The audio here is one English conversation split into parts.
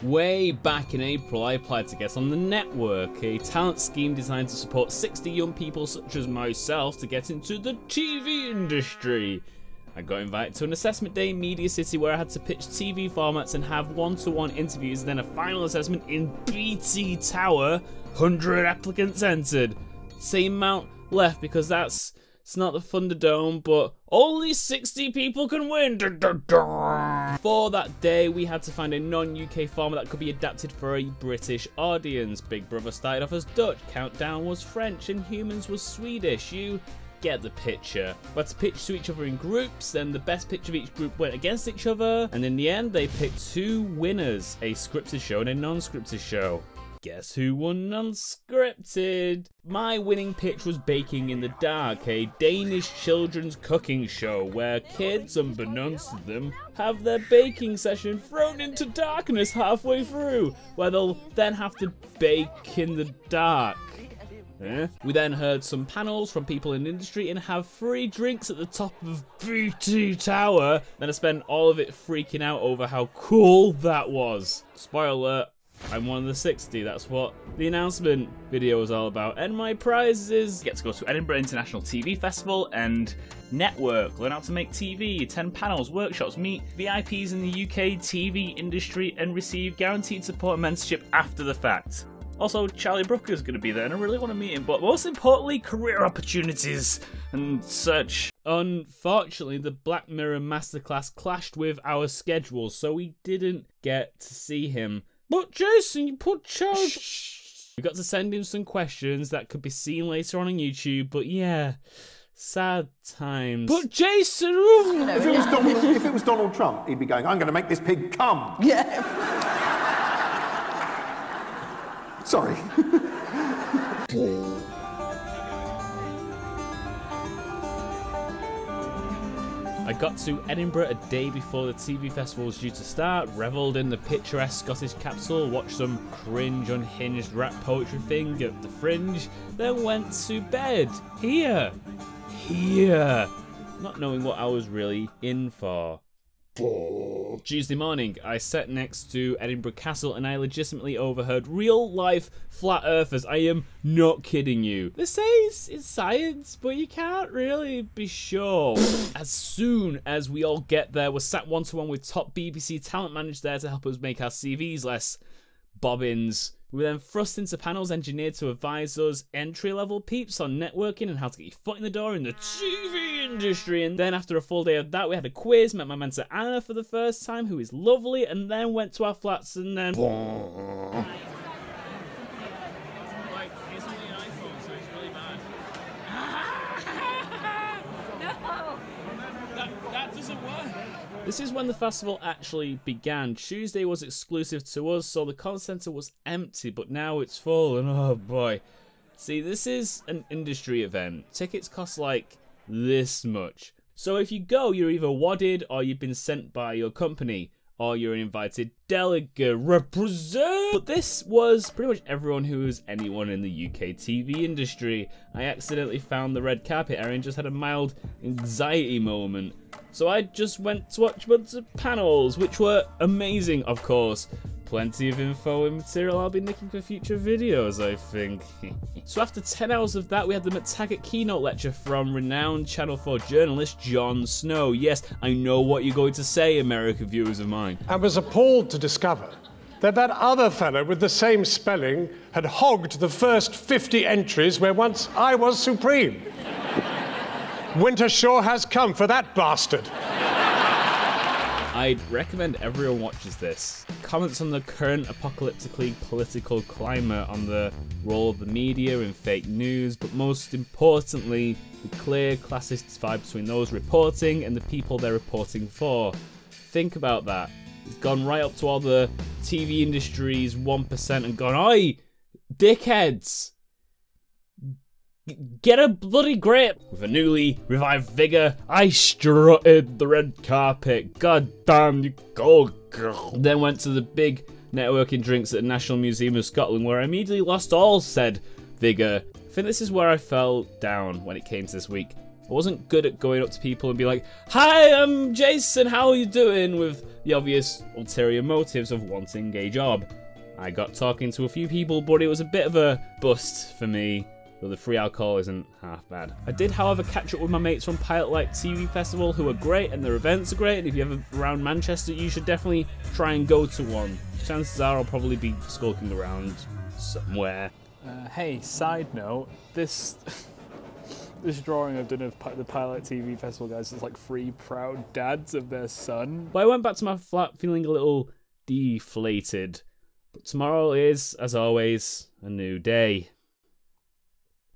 Way back in April, I applied to get on the network, a talent scheme designed to support 60 young people such as myself to get into the TV industry. I got invited to an assessment day in Media City where I had to pitch TV formats and have one-to-one interviews, and then a final assessment in BT Tower. 100 applicants entered. Same amount left because it's not the Thunderdome, but only 60 people can win. For that day, we had to find a non-UK format that could be adapted for a British audience. Big Brother started off as Dutch, Countdown was French, and Humans was Swedish. You get the picture. We had to pitch to each other in groups, then the best pitch of each group went against each other, and in the end, they picked 2 winners, a scripted show and a non-scripted show. Guess who won unscripted? My winning pitch was Baking in the Dark, a Danish children's cooking show where kids, unbeknownst to them, have their baking session thrown into darkness halfway through, where they'll then have to bake in the dark. We then heard some panels from people in the industry and have free drinks at the top of BT Tower. Then I spent all of it freaking out over how cool that was. Spoiler alert. I'm one of the 60, that's what the announcement video was all about. And my prizes: get to go to Edinburgh International TV Festival and network, learn how to make TV, attend panels, workshops, meet VIPs in the UK TV industry, and receive guaranteed support and mentorship after the fact. Also, Charlie Brooker's going to be there and I really want to meet him, but most importantly, career opportunities and such. Unfortunately, the Black Mirror Masterclass clashed with our schedules, so we didn't get to see him. But Jason, you put Charlie... We got to send him some questions that could be seen later on YouTube, but yeah, sad times. But Jason... If it was Donald Trump, he'd be going, I'm going to make this pig come. Yeah. Sorry. I got to Edinburgh a day before the TV festival was due to start, revelled in the picturesque Scottish capital, watched some cringe unhinged rap poetry thing at the Fringe, then went to bed. Here. Not knowing what I was really in for. Tuesday morning, I sat next to Edinburgh Castle and I legitimately overheard real-life flat earthers. I am not kidding you. They say it's science, but you can't really be sure. As soon as we all get there, we're sat one-to-one with top BBC talent managers there to help us make our CVs less bobbins. We were then thrust into panels engineered to advise us entry-level peeps on networking and how to get your foot in the door in the TV industry. And then after a full day of that, we had a quiz, met my mentor Anna for the first time, who is lovely, and then went to our flats and then... This is when the festival actually began. Tuesday was exclusive to us, so the con centre was empty, but now it's full, and oh boy. See, this is an industry event. Tickets cost like this much. So if you go, you're either wadded, or you've been sent by your company, or you're an invited delegate. Represent! But this was pretty much everyone who was anyone in the UK TV industry. I accidentally found the red carpet area and just had a mild anxiety moment. So I just went to watch a bunch of panels, which were amazing, of course. Plenty of info and material I'll be nicking for future videos, I think. So after 10 hours of that, we had the McTaggart keynote lecture from renowned Channel 4 journalist Jon Snow. Yes, I know what you're going to say, American viewers of mine. I was appalled to discover that other fellow with the same spelling had hogged the first 50 entries where once I was supreme. Winter sure has come for that bastard. I'd recommend everyone watches this. Comments on the current apocalyptically political climate, on the role of the media in fake news, but most importantly, the clear classist divide between those reporting and the people they're reporting for. Think about that. It's gone right up to all the TV industry's 1% and gone, oi, dickheads! Get a bloody grip! With a newly revived vigour, I strutted the red carpet. God damn you, go girl. Then went to the big networking drinks at the National Museum of Scotland, where I immediately lost all said vigour. I think this is where I fell down when it came to this week. I wasn't good at going up to people and be like, "Hi, I'm Jason, how are you doing?" with the obvious ulterior motives of wanting a job. I got talking to a few people, but it was a bit of a bust for me, though the free alcohol isn't half bad. I did, however, catch up with my mates from Pilot Light TV Festival, who are great, and their events are great, and if you're ever around Manchester, you should definitely try and go to one. Chances are I'll probably be skulking around somewhere. Hey, side note, this drawing I've done of the Pilot TV Festival guys is like 3 proud dads of their son. But I went back to my flat feeling a little deflated. But tomorrow is, as always, a new day.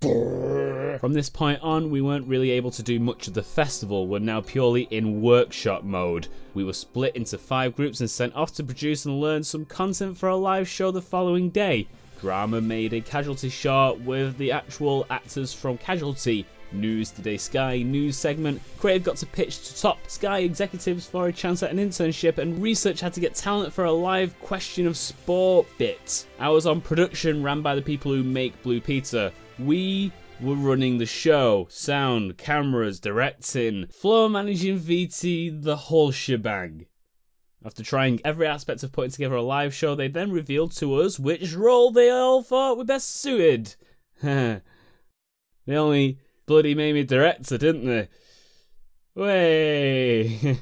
From this point on, we weren't really able to do much of the festival. We're now purely in workshop mode. We were split into 5 groups and sent off to produce and learn some content for a live show the following day. Drama made a Casualty short with the actual actors from Casualty. News Today Sky news segment. Creative got to pitch to top Sky executives for a chance at an internship, and research had to get talent for a live question of sport bit. I was on production, ran by the people who make Blue Pizza. We were running the show, sound, cameras, directing, floor managing VT, the whole shebang. After trying every aspect of putting together a live show, they then revealed to us which role they all thought were best suited. They only bloody made me director, didn't they? Way.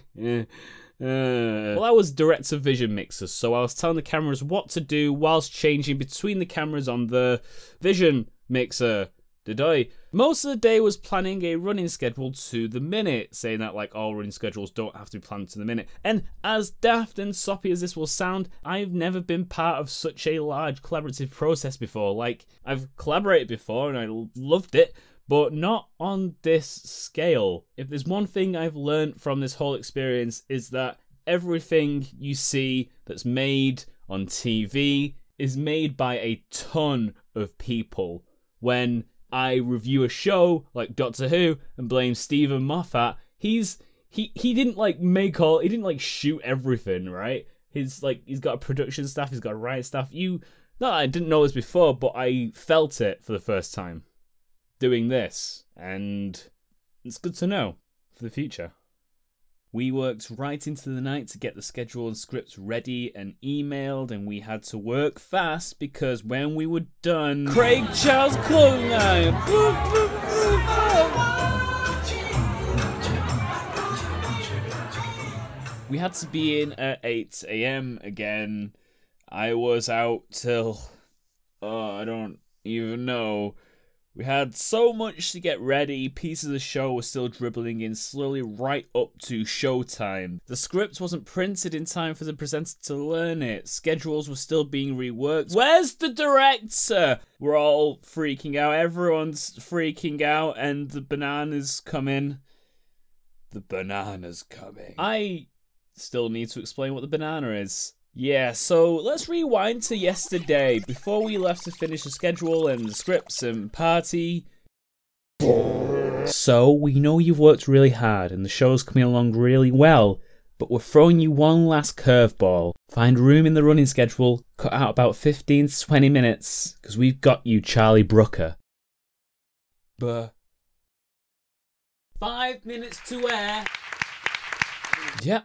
Well, I was director vision mixer, so I was telling the cameras what to do whilst changing between the cameras on the vision mixer. Did I? Most of the day was planning a running schedule to the minute, saying that like all running schedules don't have to be planned to the minute. And as daft and soppy as this will sound, I've never been part of such a large collaborative process before. Like, I've collaborated before and I loved it, but not on this scale. If there's one thing I've learned from this whole experience, is that everything you see that's made on TV is made by a ton of people. When I review a show like Doctor Who and blame Stephen Moffat, he didn't like make all, he didn't like shoot everything, right? He's got a production staff, he's got a writing staff. Not that I didn't know this before, but I felt it for the first time doing this, and it's good to know for the future. We worked right into the night to get the schedule and scripts ready and emailed, and we had to work fast because when we were done, Craig Charles clothing line. We had to be in at 8 AM again. I was out till, I don't even know. We had so much to get ready, pieces of the show were still dribbling in slowly right up to showtime. The script wasn't printed in time for the presenter to learn it. Schedules were still being reworked. Where's the director? We're all freaking out, everyone's freaking out, and the banana's coming. The banana's coming. I still need to explain what the banana is. Yeah, so let's rewind to yesterday, before we left to finish the schedule and the scripts and party. So, we know you've worked really hard and the show's coming along really well, but we're throwing you one last curveball. Find room in the running schedule, cut out about 15 to 20 minutes, because we've got you Charlie Brooker. 5 minutes to air. Yep.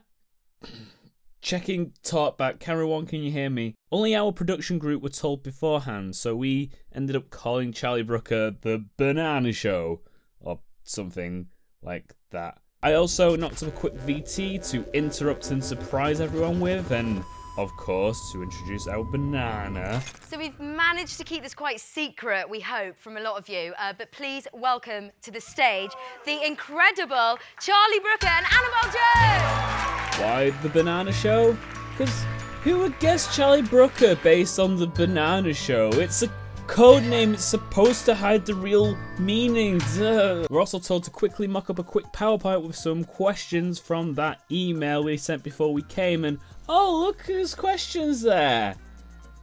Checking talkback, camera 1, can you hear me? Only our production group were told beforehand, so we ended up calling Charlie Brooker the Banana Show, or something like that. I also knocked up a quick VT to interrupt and surprise everyone with, and of course, to introduce our banana. So we've managed to keep this quite secret, we hope, from a lot of you, but please welcome to the stage the incredible Charlie Brooker and Annabel Jones! Why the Banana Show? Because who would guess Charlie Brooker based on the Banana Show? It's a code name, it's supposed to hide the real meaning. Duh. We're also told to quickly mock up a quick PowerPoint with some questions from that email we sent before we came, and oh, look, there's questions there.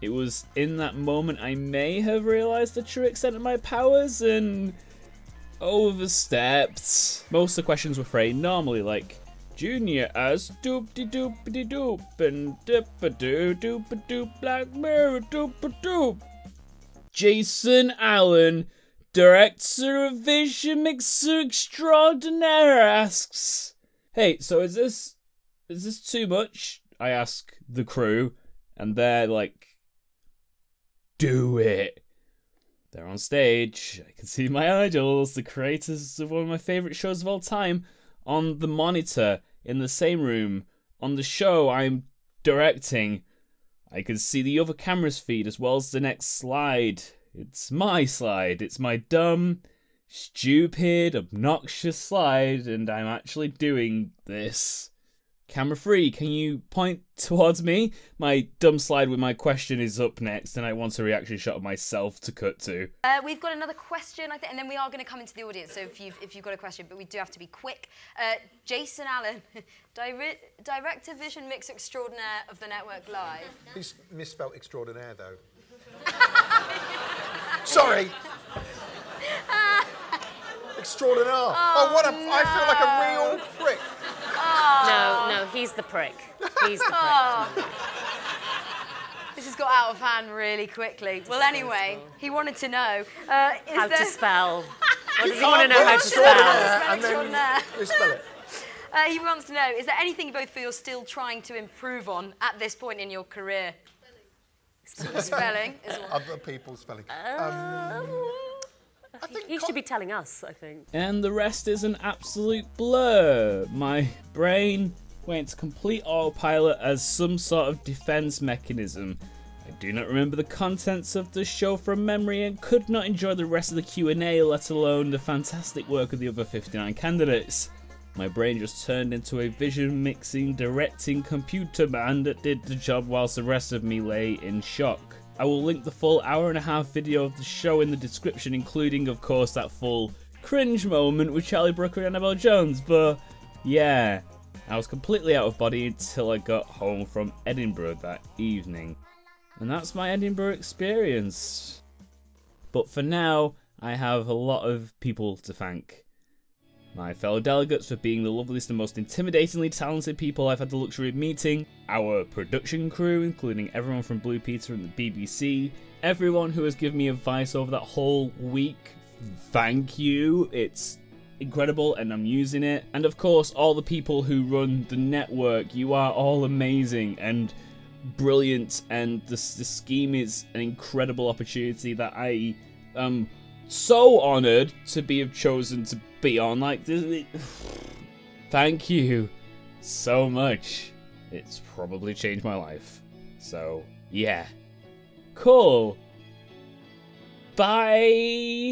It was in that moment I may have realised the true extent of my powers and overstepped. Most of the questions were framed normally, like Junior as doop-de-doop-de-doop and dip-a-doo-doop-a-doop, Black Mirror doop-a-doop. Jason Allen Director of Vision Mixer Extraordinaire asks, "Hey, so is this too much?" I ask the crew, and they're like, "Do it." They're on stage. I can see my idols, the creators of one of my favourite shows of all time, on the monitor in the same room. On the show I'm directing, I can see the other camera's feed as well as the next slide. It's my slide. It's my dumb, stupid, obnoxious slide, and I'm actually doing this. Camera 3, can you point towards me? My dumb slide with my question is up next, and I want a reaction shot of myself to cut to. We've got another question, I think, and then we are going to come into the audience, so if you've got a question, but we do have to be quick. Jason Allen, Director Vision Mix Extraordinaire of the Network Live. He's misspelled extraordinaire, though. Sorry. Extraordinaire. Oh, what a... No. I feel like a real prick. No, he's the prick. He's the prick. This has got out of hand really quickly. Well, anyway, he wanted to know... how to spell. What does he want to know how to spell? And then you spell it. He wants to know, is there anything you both feel you're still trying to improve on at this point in your career? Spelling is one. Other people's spelling. I think he should be telling us, I think. And the rest is an absolute blur. My brain went to complete autopilot as some sort of defense mechanism. I do not remember the contents of the show from memory and could not enjoy the rest of the Q&A, let alone the fantastic work of the other 59 candidates. My brain just turned into a vision mixing, directing computer man that did the job whilst the rest of me lay in shock. I will link the full hour-and-a-half video of the show in the description, including, of course, that full cringe moment with Brooker and Annabel Jones, but yeah, I was completely out of body until I got home from Edinburgh that evening. And that's my Edinburgh experience. But for now, I have a lot of people to thank. My fellow delegates for being the loveliest and most intimidatingly talented people I've had the luxury of meeting, our production crew, including everyone from Blue Peter and the BBC, everyone who has given me advice over that whole week, thank you, it's incredible and I'm using it, and of course all the people who run the network, you are all amazing and brilliant, and the scheme is an incredible opportunity that I am so honoured to have chosen to be on. Like this. Thank you so much. It's probably changed my life. So yeah, cool. Bye.